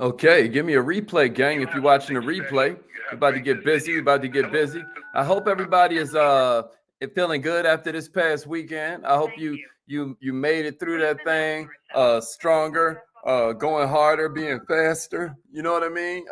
Okay, give me a replay, gang. You If you're have watching a something to say. replay, You we're have about to great get busy. We're video. about to get Hello. busy. I hope everybody is feeling good after this past weekend. I hope you made it through that thing stronger, going harder, being faster. You know what I mean?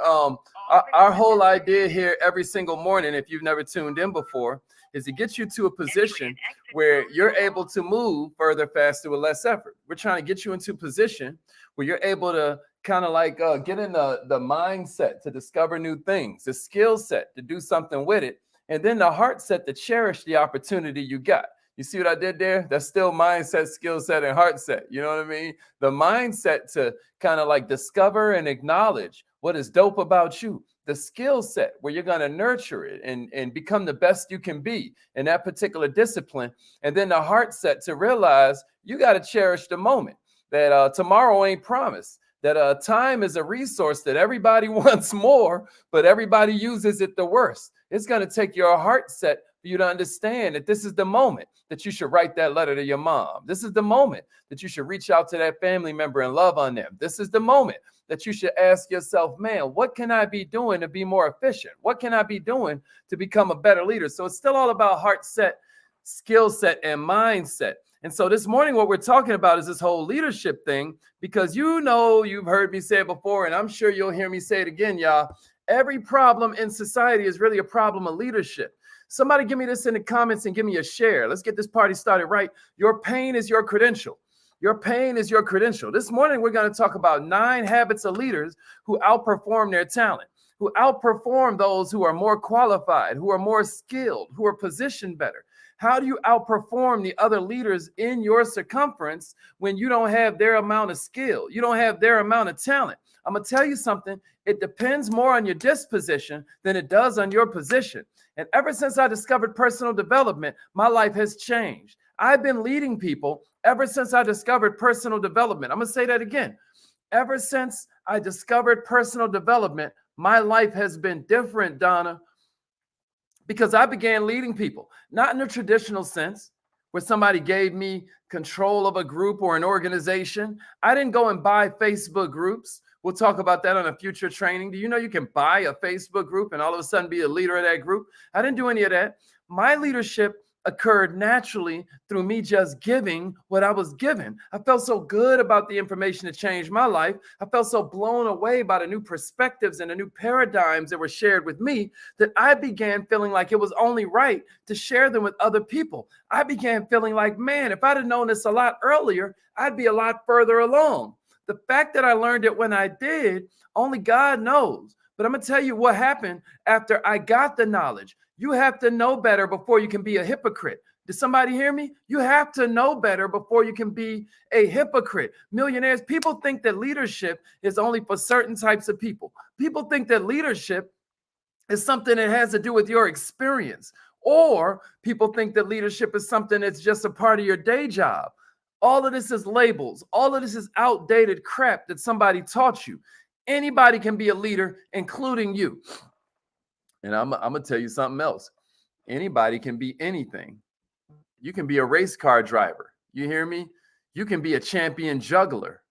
Our whole idea here every single morning, if you've never tuned in before, is to get you to a position where you're able to move further, faster with less effort. We're trying to get you into a position where you're able to kind of like get in the mindset to discover new things, the skill set to do something with it, and then the heart set to cherish the opportunity you got. You see what I did there? That's still mindset, skill set, and heart set. You know what I mean? The mindset to kind of like discover and acknowledge what is dope about you. The skill set where you're going to nurture it and become the best you can be in that particular discipline. And then the heart set to realize you got to cherish the moment, that tomorrow ain't promised, that time is a resource that everybody wants more, but everybody uses it the worst. It's going to take your heart set for you to understand that this is the moment that you should write that letter to your mom. This is the moment that you should reach out to that family member and love on them. This is the moment that you should ask yourself, man, what can I be doing to be more efficient? What can I be doing to become a better leader? So it's still all about heart set, skill set, and mindset. And so this morning, what we're talking about is this whole leadership thing, because you've heard me say it before, and I'm sure you'll hear me say it again, y'all. Every problem in society is really a problem of leadership. Somebody give me this in the comments and give me a share. Let's get this party started right. Your pain is your credential. Your pain is your credential. This morning, we're going to talk about 9 habits of leaders who outperform their talent, who outperform those who are more qualified, who are more skilled, who are positioned better. How do you outperform the other leaders in your circumference when you don't have their amount of skill? You don't have their amount of talent. I'm going to tell you something. It depends more on your disposition than it does on your position. And ever since I discovered personal development, my life has changed. I've been leading people ever since I discovered personal development. I'm going to say that again. Ever since I discovered personal development, my life has been different, Donna, because I began leading people, not in a traditional sense where somebody gave me control of a group or an organization. I didn't go and buy Facebook groups. We'll talk about that on a future training. Do you know you can buy a Facebook group and all of a sudden be a leader of that group? I didn't do any of that. My leadership occurred naturally through me just giving what I was given. I felt so good about the information that changed my life. I felt so blown away by the new perspectives and the new paradigms that were shared with me that I began feeling like it was only right to share them with other people. I began feeling like, man, if I'd have known this a lot earlier, I'd be a lot further along. The fact that I learned it when I did, only God knows. But I'm going to tell you what happened after I got the knowledge. You have to know better before you can be a hypocrite. Did somebody hear me? You have to know better before you can be a hypocrite. Millionaires, people think that leadership is only for certain types of people. People think that leadership is something that has to do with your experience, or people think that leadership is something that's just a part of your day job. All of this is labels. All of this is outdated crap that somebody taught you. Anybody can be a leader, including you. And I'm going to tell you something else. Anybody can be anything. You can be a race car driver. You hear me? You can be a champion juggler.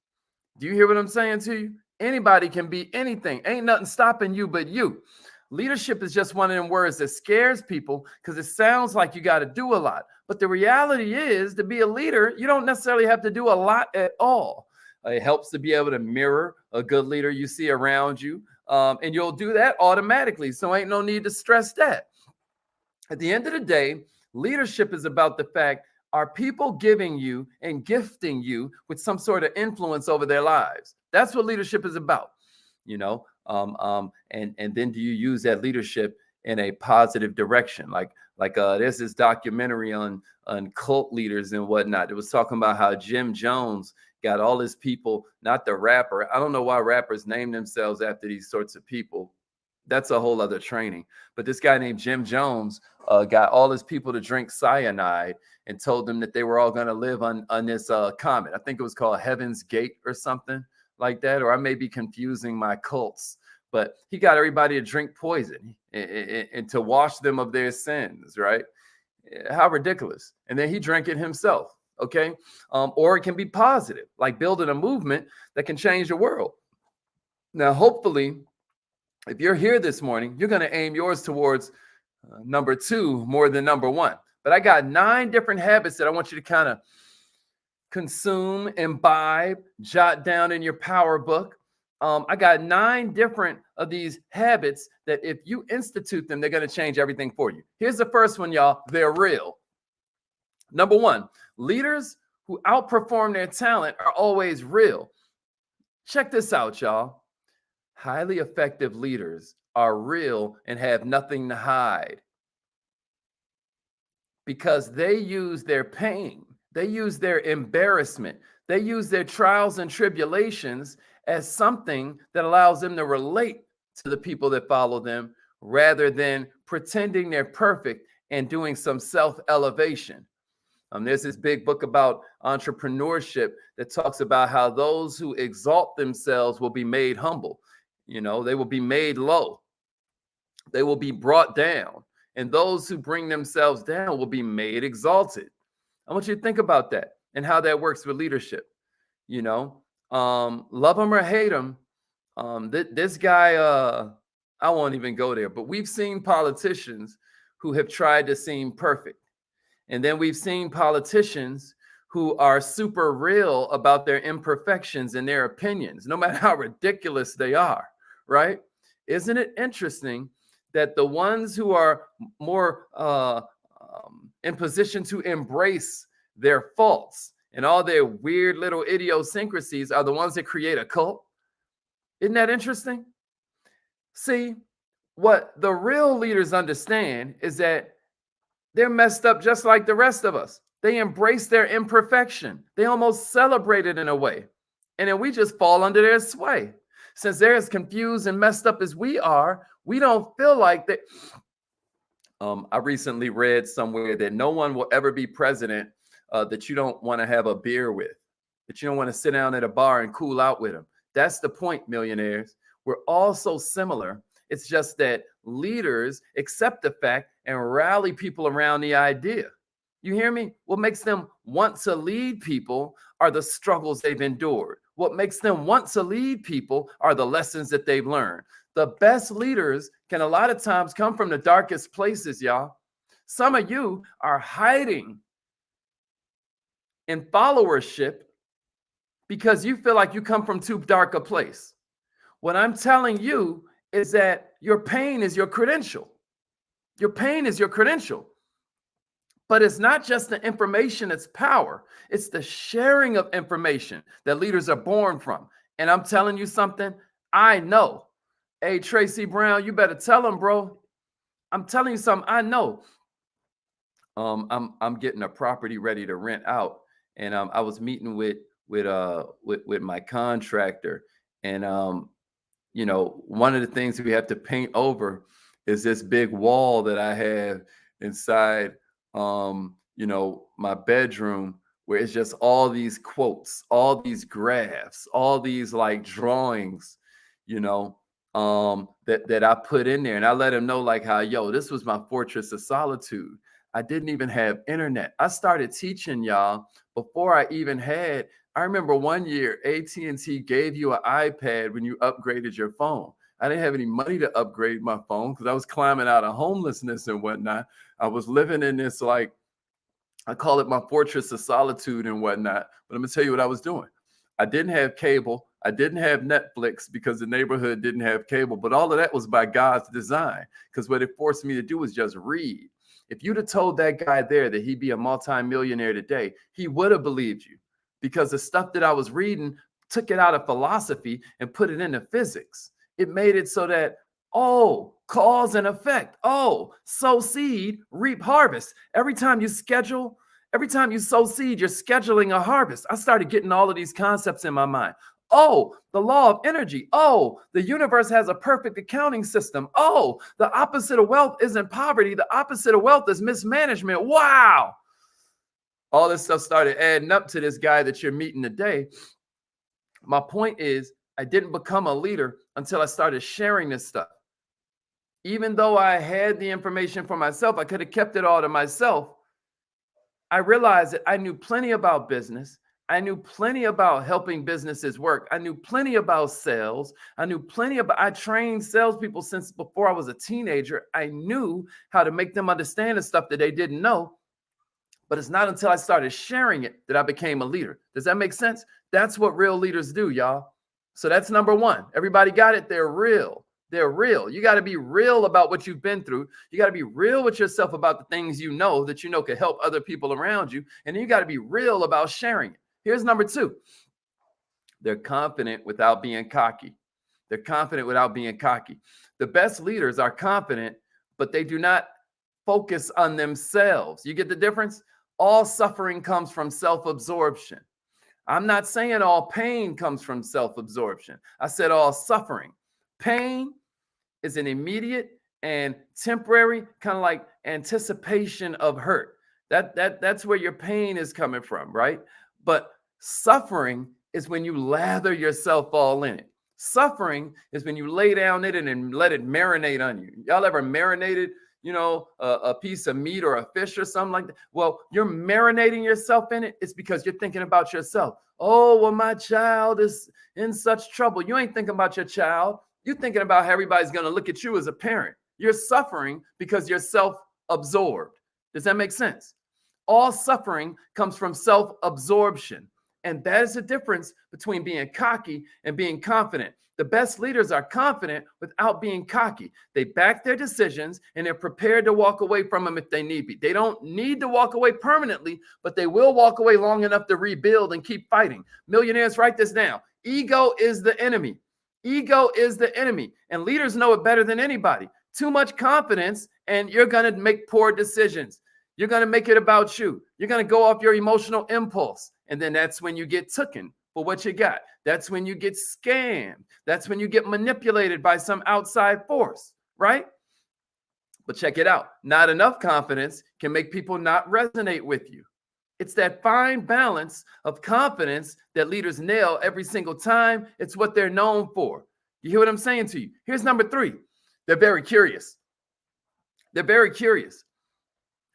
Do you hear what I'm saying to you? Anybody can be anything. Ain't nothing stopping you but you. Leadership is just one of them words that scares people because it sounds like you got to do a lot. But the reality is, to be a leader, you don't necessarily have to do a lot at all. It helps to be able to mirror a good leader you see around you, and you'll do that automatically. So ain't no need to stress that. At the end of the day, leadership is about the fact, are people giving you and gifting you with some sort of influence over their lives? That's what leadership is about, you know. And then do you use that leadership in a positive direction? There's this documentary on cult leaders and whatnot. It was talking about how Jim Jones got all his people, not the rapper. I don't know why rappers name themselves after these sorts of people. That's a whole other training. But this guy named Jim Jones got all his people to drink cyanide and told them that they were all going to live on this comet. I think it was called Heaven's Gate or something like that. Or I may be confusing my cults. But he got everybody to drink poison and to wash them of their sins, right? How ridiculous. And then he drank it himself, okay? Or it can be positive, like building a movement that can change the world. Now, hopefully, if you're here this morning, you're going to aim yours towards number 2 more than number 1. But I got 9 different habits that I want you to kind of consume, imbibe, jot down in your power book. I got 9 different of these habits that if you institute them, they're going to change everything for you. Here's the first one, y'all. They're real. Number 1, leaders who outperform their talent are always real. Check this out, y'all. Highly effective leaders are real and have nothing to hide because they use their pain, they use their embarrassment, they use their trials and tribulations as something that allows them to relate to the people that follow them rather than pretending they're perfect and doing some self-elevation. There's this big book about entrepreneurship that talks about how those who exalt themselves will be made humble. They will be made low. They will be brought down. And those who bring themselves down will be made exalted. I want you to think about that and how that works with leadership. Love him or hate him. This guy, I won't even go there, but we've seen politicians who have tried to seem perfect. And then we've seen politicians who are super real about their imperfections and their opinions, no matter how ridiculous they are, right? Isn't it interesting that the ones who are more in position to embrace their faults and all their weird little idiosyncrasies are the ones that create a cult? Isn't that interesting? See, what the real leaders understand is that they're messed up just like the rest of us. They embrace their imperfection. They almost celebrate it in a way. And then we just fall under their sway. Since they're as confused and messed up as we are, we don't feel like that. I recently read somewhere that no one will ever be president that you don't want to have a beer with, that you don't want to sit down at a bar and cool out with them. That's the point, millionaires. We're all so similar. It's just that leaders accept the fact and rally people around the idea. You hear me? What makes them want to lead people are the struggles they've endured. What makes them want to lead people are the lessons that they've learned. The best leaders can a lot of times come from the darkest places, y'all. Some of you are hiding in followership because you feel like you come from too dark a place. What I'm telling you is that your pain is your credential. Your pain is your credential. But it's not just the information that's power. It's the sharing of information that leaders are born from. And I'm telling you something, I know. Hey, Tracy Brown, you better tell him, bro. I'm telling you something, I know. I'm getting a property ready to rent out. And I was meeting with my contractor. And one of the things we have to paint over is this big wall that I have inside my bedroom, where it's just all these quotes, all these graphs, all these like drawings, that I put in there. And I let him know like how, this was my fortress of solitude. I didn't even have internet. I started teaching y'all before I even had. I remember one year AT&T gave you an iPad when you upgraded your phone. I didn't have any money to upgrade my phone because I was climbing out of homelessness and whatnot. I was living in this, like, I call it my fortress of solitude and whatnot. But I'm gonna tell you what I was doing. I didn't have cable. I didn't have Netflix because the neighborhood didn't have cable. But all of that was by God's design, because what it forced me to do was just read. If you'd have told that guy there that he'd be a multimillionaire today, he would have believed you, because the stuff that I was reading took it out of philosophy and put it into physics. It made it so that, cause and effect. Sow seed, reap harvest. Every time you sow seed, you're scheduling a harvest. I started getting all of these concepts in my mind. The law of energy. The universe has a perfect accounting system. The opposite of wealth isn't poverty. The opposite of wealth is mismanagement. Wow. All this stuff started adding up to this guy that you're meeting today. My point is, I didn't become a leader until I started sharing this stuff. Even though I had the information for myself, I could have kept it all to myself. I realized that I knew plenty about business. I knew plenty about helping businesses work. I knew plenty about sales. I trained salespeople since before I was a teenager. I knew how to make them understand the stuff that they didn't know. But it's not until I started sharing it that I became a leader. Does that make sense? That's what real leaders do, y'all. So that's number one. Everybody got it? They're real. They're real. You got to be real about what you've been through. You got to be real with yourself about the things you know that you know can help other people around you. And then you got to be real about sharing it. Here's number two. They're confident without being cocky. They're confident without being cocky. The best leaders are confident, but they do not focus on themselves. You get the difference? All suffering comes from self-absorption. I'm not saying all pain comes from self-absorption. I said all suffering. Pain is an immediate and temporary kind of like anticipation of hurt. That's where your pain is coming from, right? But suffering is when you lather yourself all in it. Suffering is when you lay down in it and let it marinate on you. Y'all ever marinated, a piece of meat or a fish or something like that? Well, you're marinating yourself in it. It's because you're thinking about yourself. Oh, well, my child is in such trouble. You ain't thinking about your child. You're thinking about how everybody's going to look at you as a parent. You're suffering because you're self-absorbed. Does that make sense? All suffering comes from self-absorption. And that is the difference between being cocky and being confident. The best leaders are confident without being cocky. They back their decisions and they're prepared to walk away from them if they need be. They don't need to walk away permanently, but they will walk away long enough to rebuild and keep fighting. Millionaires, write this down. Ego is the enemy. Ego is the enemy. And leaders know it better than anybody. Too much confidence and you're going to make poor decisions. You're going to make it about you. You're going to go off your emotional impulse. And then that's when you get tooken for what you got. That's when you get scammed. That's when you get manipulated by some outside force, right? But check it out. Not enough confidence can make people not resonate with you. It's that fine balance of confidence that leaders nail every single time. It's what they're known for. You hear what I'm saying to you? Here's number three. They're very curious. They're very curious.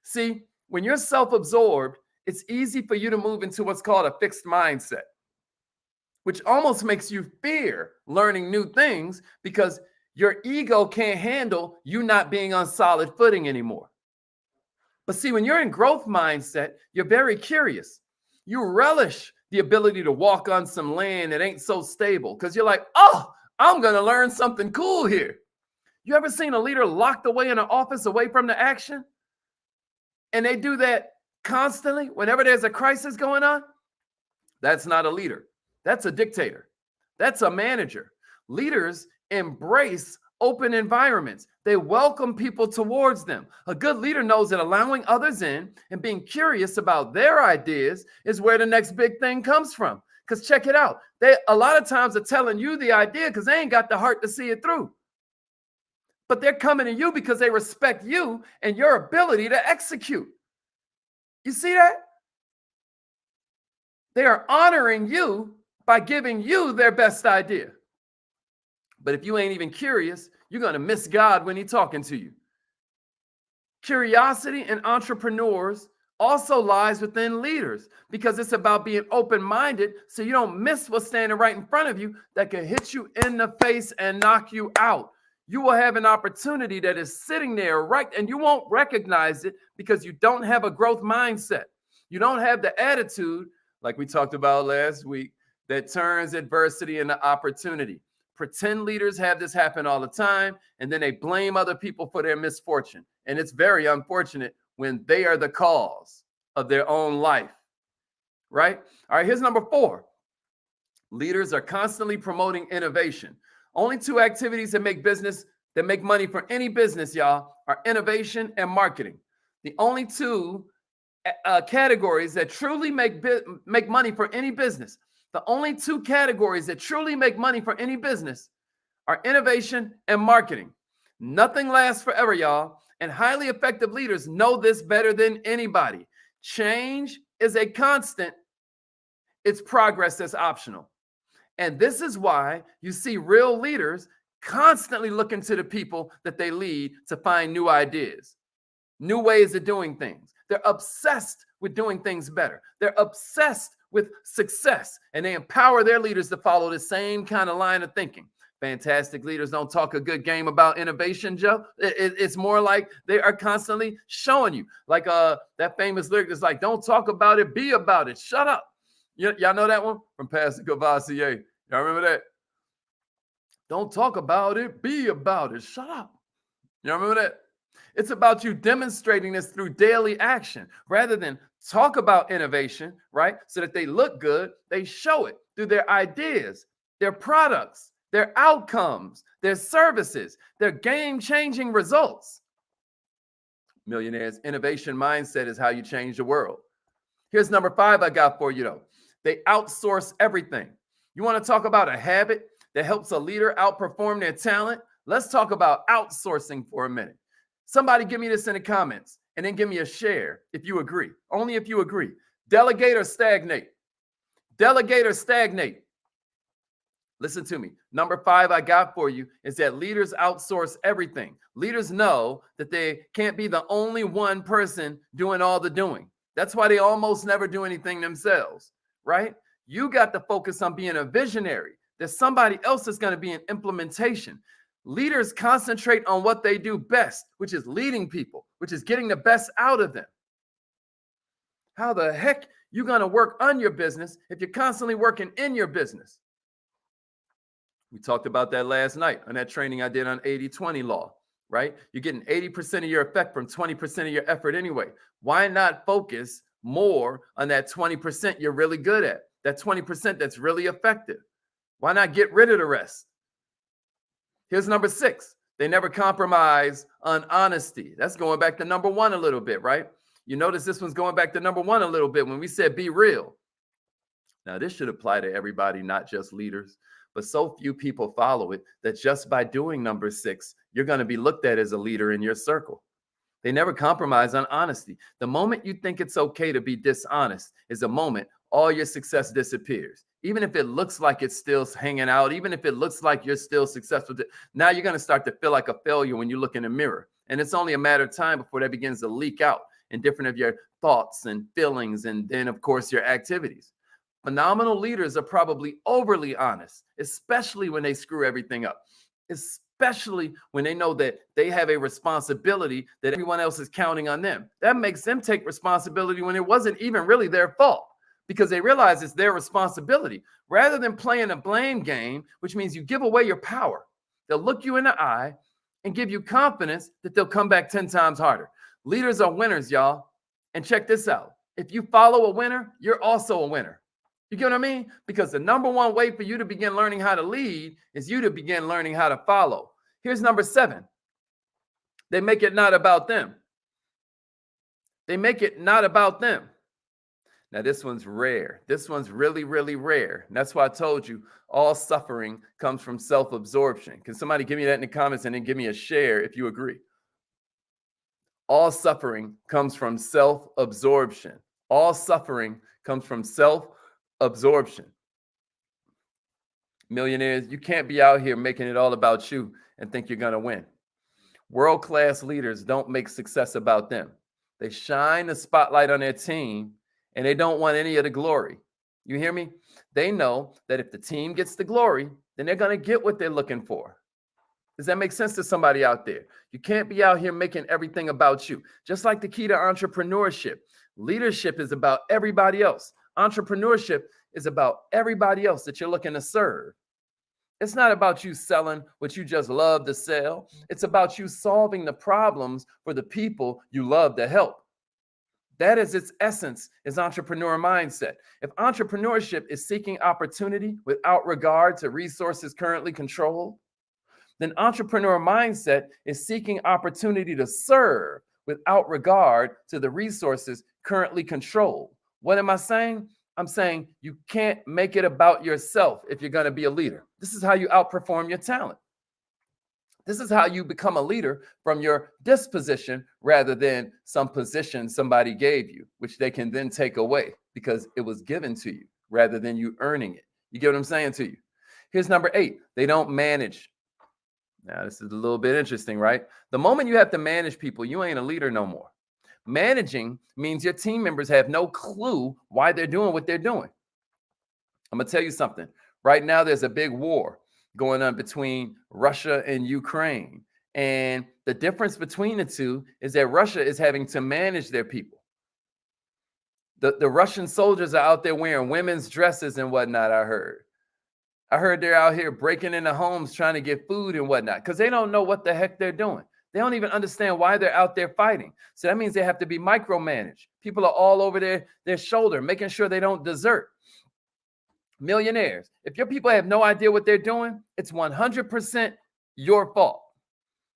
See, when you're self-absorbed, it's easy for you to move into what's called a fixed mindset, which almost makes you fear learning new things because your ego can't handle you not being on solid footing anymore. But see, when you're in growth mindset, you're very curious. You relish the ability to walk on some land that ain't so stable because you're like, oh, I'm going to learn something cool here. You ever seen a leader locked away in an office away from the action? And they do that constantly whenever there's a crisis going on? That's not a leader. That's a dictator. That's a manager. Leaders embrace open environments. They welcome people towards them. A good leader knows that allowing others in and being curious about their ideas is where the next big thing comes from. Because check it out. They a lot of times are telling you the idea because they ain't got the heart to see it through. But they're coming to you because they respect you and your ability to execute. You see that? They are honoring you by giving you their best idea. But if you ain't even curious, you're going to miss God when he's talking to you. Curiosity in entrepreneurs also lies within leaders because it's about being open-minded so you don't miss what's standing right in front of you that can hit you in the face and knock you out. You will have an opportunity that is sitting there right, and you won't recognize it because you don't have a growth mindset. You don't have the attitude, like we talked about last week, that turns adversity into opportunity. Pretend leaders have this happen all the time, and then they blame other people for their misfortune. And it's very unfortunate when they are the cause of their own life, right? All right, here's number 4. Leaders are constantly promoting innovation. Only 2 activities that make money for any business, y'all, are innovation and marketing. The only 2 categories that truly make money for any business. The only 2 categories that truly make money for any business are innovation and marketing. Nothing lasts forever, y'all. And highly effective leaders know this better than anybody. Change is a constant. It's progress that's optional. And this is why you see real leaders constantly looking to the people that they lead to find new ideas, new ways of doing things. They're obsessed with doing things better. They're obsessed with success, and they empower their leaders to follow the same kind of line of thinking. Fantastic leaders don't talk a good game about innovation, Joe. It's more like they are constantly showing you, like that famous lyric is like, don't talk about it, be about it. Shut up. Y'all know that one from Pastor Cavassier. Y'all remember that? Don't talk about it, be about it. Shut up. Y'all remember that? It's about you demonstrating this through daily action rather than talk about innovation, right? So that they look good, they show it through their ideas, their products, their outcomes, their services, their game-changing results. Millionaires, innovation mindset is how you change the world. Here's number 5 I got for you, though. They outsource everything. You want to talk about a habit that helps a leader outperform their talent? Let's talk about outsourcing for a minute. Somebody give me this in the comments and then give me a share if you agree. Only if you agree. Delegate or stagnate? Delegate or stagnate? Listen to me. Number 5 I got for you is that leaders outsource everything. Leaders know that they can't be the only one person doing all the doing. That's why they almost never do anything themselves, right? You got to focus on being a visionary. There's somebody else that's going to be in implementation. Leaders concentrate on what they do best, which is leading people, which is getting the best out of them. How the heck you going to work on your business if you're constantly working in your business? We talked about that last night on that training I did on 80-20 law, right? You're getting 80% of your effect from 20% of your effort anyway. Why not focus more on that 20% you're really good at, that 20% that's really effective? Why not get rid of the rest? Here's number 6. They never compromise on honesty. That's going back to number 1 a little bit, right? You notice this one's going back to number 1 a little bit when we said be real. Now, this should apply to everybody, not just leaders, but so few people follow it that just by doing number 6, you're going to be looked at as a leader in your circle. They never compromise on honesty. The moment you think it's okay to be dishonest is the moment all your success disappears. Even if it looks like it's still hanging out, even if it looks like you're still successful, now you're going to start to feel like a failure when you look in the mirror. And it's only a matter of time before that begins to leak out in different of your thoughts and feelings, and then, of course, your activities. Phenomenal leaders are probably overly honest, especially when they screw everything up, especially when they know that they have a responsibility that everyone else is counting on them. That makes them take responsibility when it wasn't even really their fault, because they realize it's their responsibility. Rather than playing a blame game, which means you give away your power, they'll look you in the eye and give you confidence that they'll come back 10 times harder. Leaders are winners, y'all. And check this out. If you follow a winner, you're also a winner. You get what I mean? Because the number 1 way for you to begin learning how to lead is you to begin learning how to follow. Here's number 7. They make it not about them. They make it not about them. Now, this one's rare. This one's really, really rare. And that's why I told you all suffering comes from self-absorption. Can somebody give me that in the comments and then give me a share if you agree? All suffering comes from self-absorption. All suffering comes from self-absorption. Millionaires, you can't be out here making it all about you and think you're going to win. World-class leaders don't make success about them. They shine the spotlight on their team, and they don't want any of the glory. You hear me? They know that if the team gets the glory, then they're going to get what they're looking for. Does that make sense to somebody out there? You can't be out here making everything about you. Just like the key to entrepreneurship. Leadership is about everybody else. Entrepreneurship is about everybody else that you're looking to serve. It's not about you selling what you just love to sell. It's about you solving the problems for the people you love to help. That is its essence, is entrepreneur mindset. If entrepreneurship is seeking opportunity without regard to resources currently controlled, then entrepreneur mindset is seeking opportunity to serve without regard to the resources currently controlled. What am I saying? I'm saying you can't make it about yourself if you're going to be a leader. This is how you outperform your talent. This is how you become a leader from your disposition rather than some position somebody gave you, which they can then take away because it was given to you rather than you earning it. You get what I'm saying to you? Here's number 8. They don't manage. Now, this is a little bit interesting, right? The moment you have to manage people, you ain't a leader no more. Managing means your team members have no clue why they're doing what they're doing. I'm going to tell you something. Right now, there's a big war going on between Russia and Ukraine. And the difference between the two is that Russia is having to manage their people. The Russian soldiers are out there wearing women's dresses and whatnot, I heard they're out here breaking into homes trying to get food and whatnot because they don't know what the heck they're doing. They don't even understand why they're out there fighting. So that means they have to be micromanaged. People are all over their shoulder, making sure they don't desert. Millionaires, if your people have no idea what they're doing, it's 100% your fault.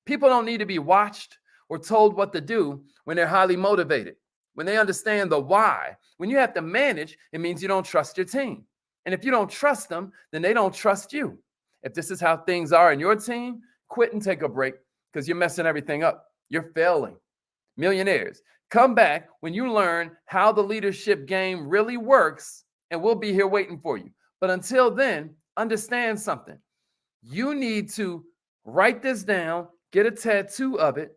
People don't need to be watched or told what to do when they're highly motivated. When they understand the why. When you have to manage, it means you don't trust your team. And if you don't trust them, then they don't trust you. If this is how things are in your team, quit and take a break because you're messing everything up. You're failing. Millionaires, come back when you learn how the leadership game really works, and we'll be here waiting for you. But until then, understand something. You need to write this down, get a tattoo of it,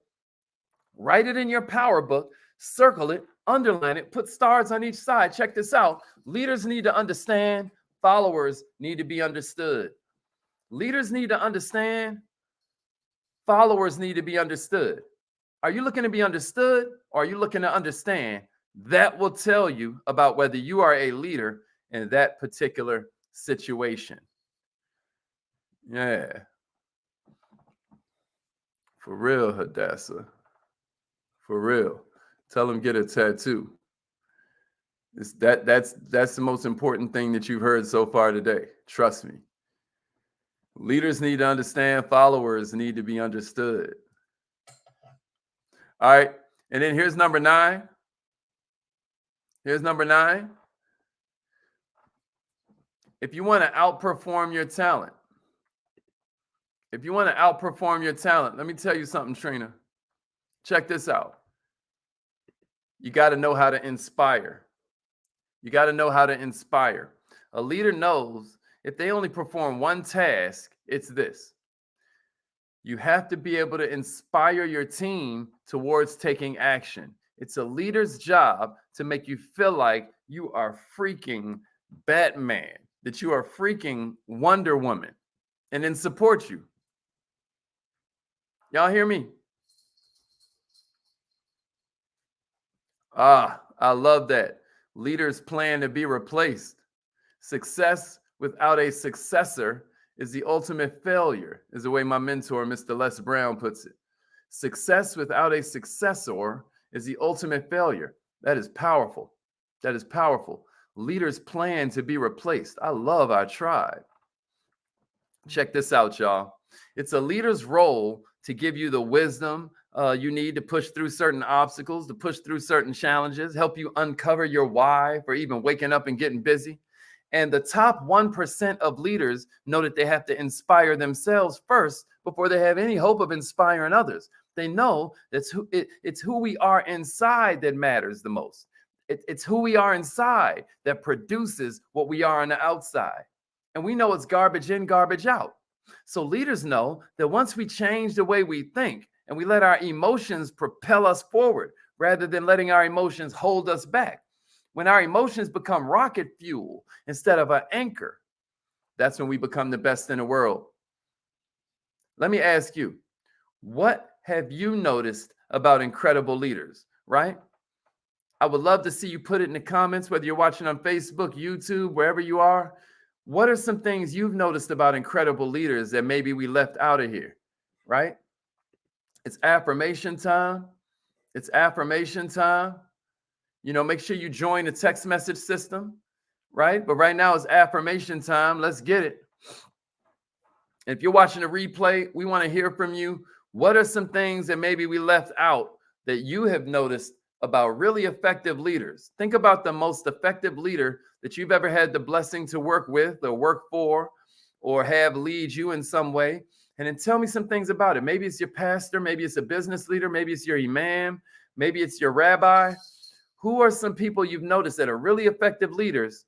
write it in your power book, circle it, underline it, put stars on each side. Check this out. Leaders need to understand. Followers need to be understood. Leaders need to understand. Followers need to be understood. Are you looking to be understood or are you looking to understand? That will tell you about whether you are a leader in that particular situation. Yeah. For real, Hadassah. For real. Tell them get a tattoo. That's the most important thing that you've heard so far today. Trust me. Leaders need to understand. Followers need to be understood. All right. And then here's number 9. Here's number 9. If you want to outperform your talent, let me tell you something, Trina. Check this out. You got to know how to inspire. A leader knows if they only perform one task, it's this. You have to be able to inspire your team towards taking action. It's a leader's job to make you feel like you are freaking Batman, that you are freaking Wonder Woman, and then support you. Y'all hear me? I love that. Leaders plan to be replaced. Success without a successor is the ultimate failure, is the way my mentor, Mr. Les Brown, puts it. Success without a successor is the ultimate failure. That is powerful. Leaders plan to be replaced. I love our tribe. Check this out, y'all. It's a leader's role to give you the wisdom you need to push through certain obstacles, to push through certain challenges, help you uncover your why for even waking up and getting busy. And the top 1% of leaders know that they have to inspire themselves first before they have any hope of inspiring others. They know it's who we are inside that matters the most. It's who we are inside that produces what we are on the outside. And we know it's garbage in, garbage out. So leaders know that once we change the way we think and we let our emotions propel us forward rather than letting our emotions hold us back, when our emotions become rocket fuel instead of an anchor, that's when we become the best in the world. Let me ask you, what have you noticed about incredible leaders, right? I would love to see you put it in the comments, whether you're watching on Facebook, YouTube, wherever you are. What are some things you've noticed about incredible leaders that maybe we left out of here, right? It's affirmation time. Make sure you join the text message system, right? But right now it's affirmation time. Let's get it. If you're watching a replay, we want to hear from you. What are some things that maybe we left out that you have noticed about really effective leaders? Think about the most effective leader that you've ever had the blessing to work with or work for or have lead you in some way. And then tell me some things about it. Maybe it's your pastor, maybe it's a business leader, maybe it's your imam, maybe it's your rabbi. Who are some people you've noticed that are really effective leaders?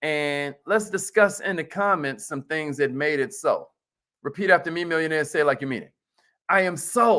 And let's discuss in the comments some things that made it so. Repeat after me, millionaires. Say it like you mean it. I am so